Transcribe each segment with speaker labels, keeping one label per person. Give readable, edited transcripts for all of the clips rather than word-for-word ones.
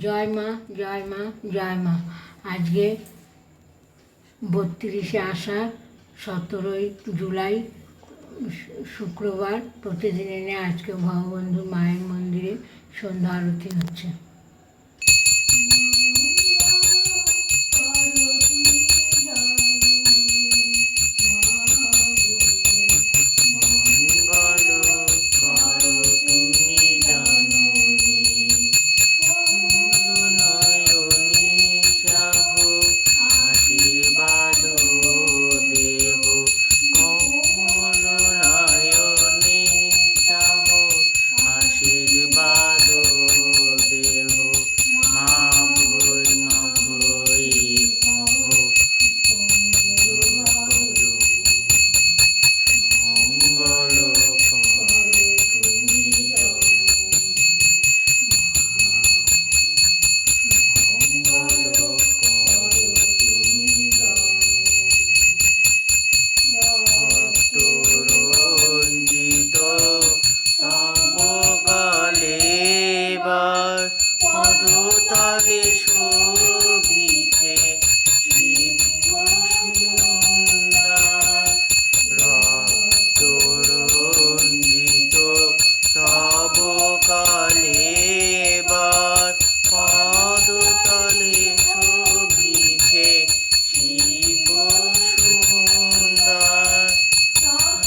Speaker 1: জয় মা, জয় মা, জয় মা। আজকে 32শে আষাঢ়, 17ই জুলাই, শুক্রবার। প্রতিদিনের নিয়ে আজকে ভববন্ধু মায়ের মন্দিরে সন্ধ্যা আরতি হচ্ছে।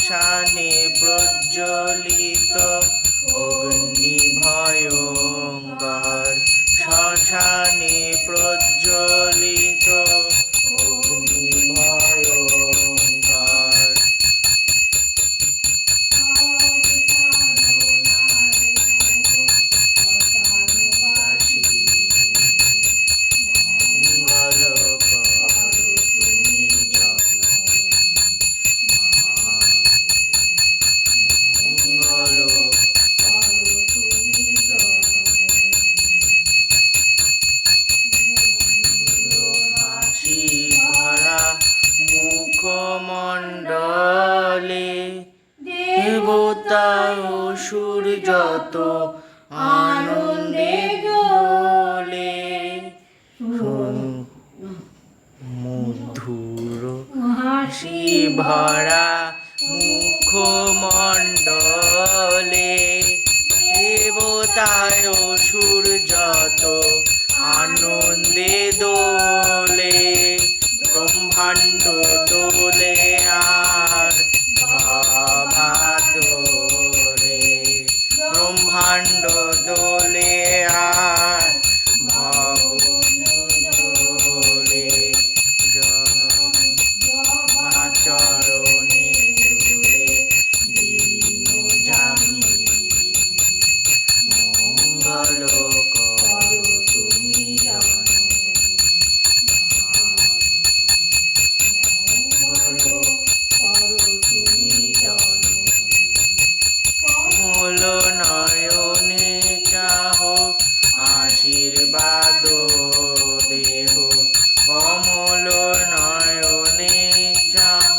Speaker 2: শানে প্রজ্বলিত অগ্নি ভয়ঙ্কর, শ্মশানে প্রজ্বলিত অগ্নি ভয়ঙ্কর। মঙ্গল করো তুমি মুখমণ্ডলে দেবতা অসুর যত আনন্দে দোলে, মধুর হাসি ভরা মুখমণ্ডলে দেবতা অসুর যত আনন্দে দোলে, ব্রহ্মাণ্ড দোলে আর বাবা দোলে, ব্রহ্মাণ্ড দোলে আর দোলে, চরণে দোলে দীন জামি। মঙ্গল করো তুমি কমল নয়নে চাহ আশীর্বাদ দেহ, কমল নয়নে চাহ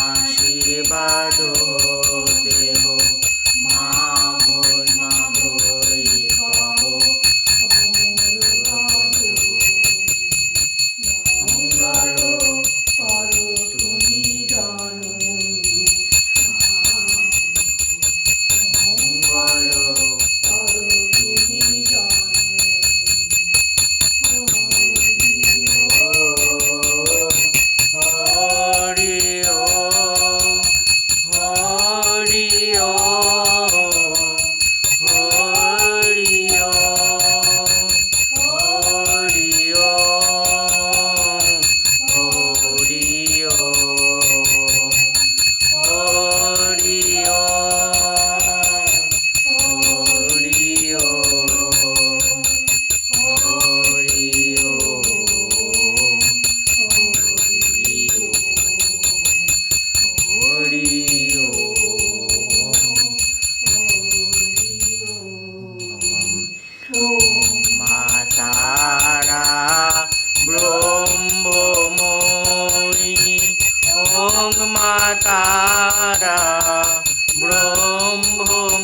Speaker 2: আশীর্বাদ দেহ, মা ভৈ কহ মঙ্গল করো তুমি মঙ্গল করো তুমি হরি ওম, হরি ওম, হরি ওম, হরি ওম, হরি ওম, হরি ওম, হরি ওম, হরি ওম, হরি ওম। মা তারা ব্রহ্মময়ী, ওং মা তারা ব্রহ্মময়ী,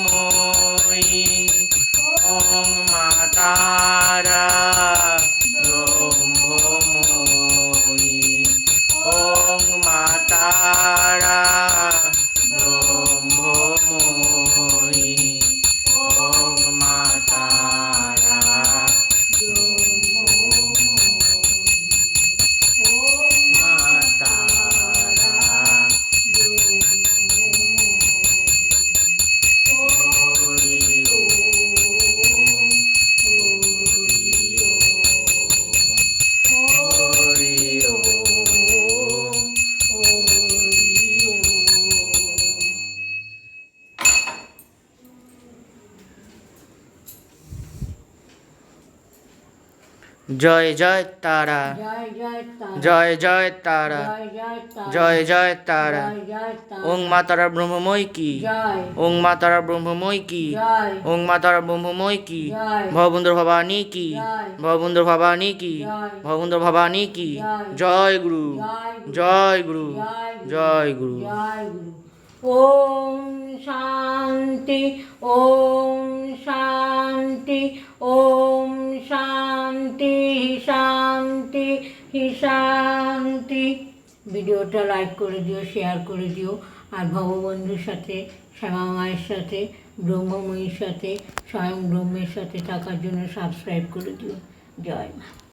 Speaker 2: ওং মা তারা তারা ব্রহ্মময়ী ওং মা তারা ব্রহ্মময়ী ওং মা তারা মা তারা হরি জয় জয় তারা
Speaker 1: জয় জয় তারা
Speaker 2: জয় জয় তারা
Speaker 1: জয় জয় তারা
Speaker 2: জয় জয় তারা
Speaker 1: জয় জয় তারা
Speaker 2: ওং মা তারা ব্রহ্মময় কি
Speaker 1: জয়
Speaker 2: ওং মা তারা ব্রহ্মময় কি
Speaker 1: জয়
Speaker 2: ওং মা তারা ব্রহ্মময় কি
Speaker 1: জয়
Speaker 2: ভববন্ধুর ভবানী কি
Speaker 1: জয়
Speaker 2: ভববন্ধুর ভবানী কি
Speaker 1: জয়
Speaker 2: ভববন্ধুর ভবানী কি
Speaker 1: জয়
Speaker 2: জয় গুরু
Speaker 1: জয় গুরু
Speaker 2: জয় গুরু জয় গুরু
Speaker 1: জয় গুরু ওম শান্তি ওম শান্তি ওম শান্তি শান্তি শান্তি। ভিডিওটা লাইক করে দিও, শেয়ার করে দিও, আর ভগবন্ধুর সাথে, শ্যামা মায়ের সাথে, ব্রহ্মময়ীর সাথে, স্বয়ং ব্রহ্মের সাথে থাকার জন্য সাবস্ক্রাইব করে দিও। জয় মা।